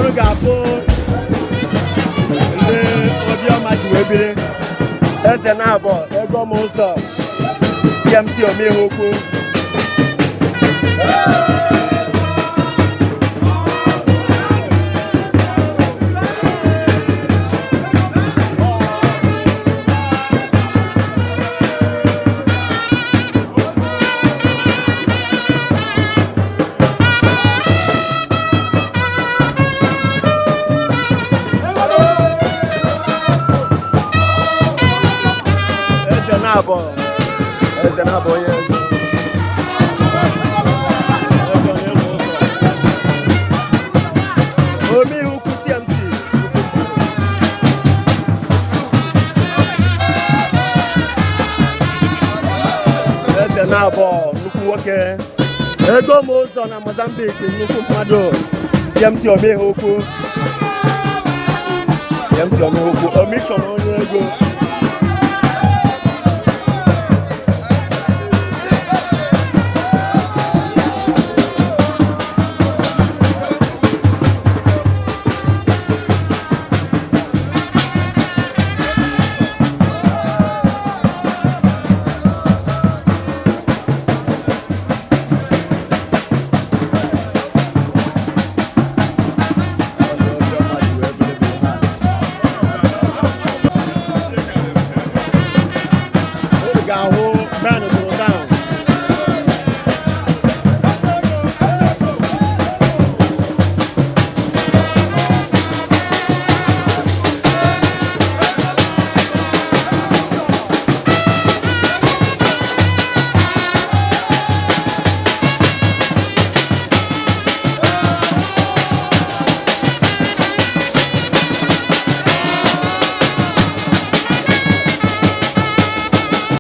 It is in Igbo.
unu ga-afụ ndị Obiọma ji wee biri eze na-abọ ego m ụzọ TMT omeihe ukwu eze na-abụ onye omeihe ukwu TMT eze na-abụ nnukwu nwoke ego m ụzọ na Mozambique nnukwu mmadụ TMT omeihe ukwu omishọn onye ego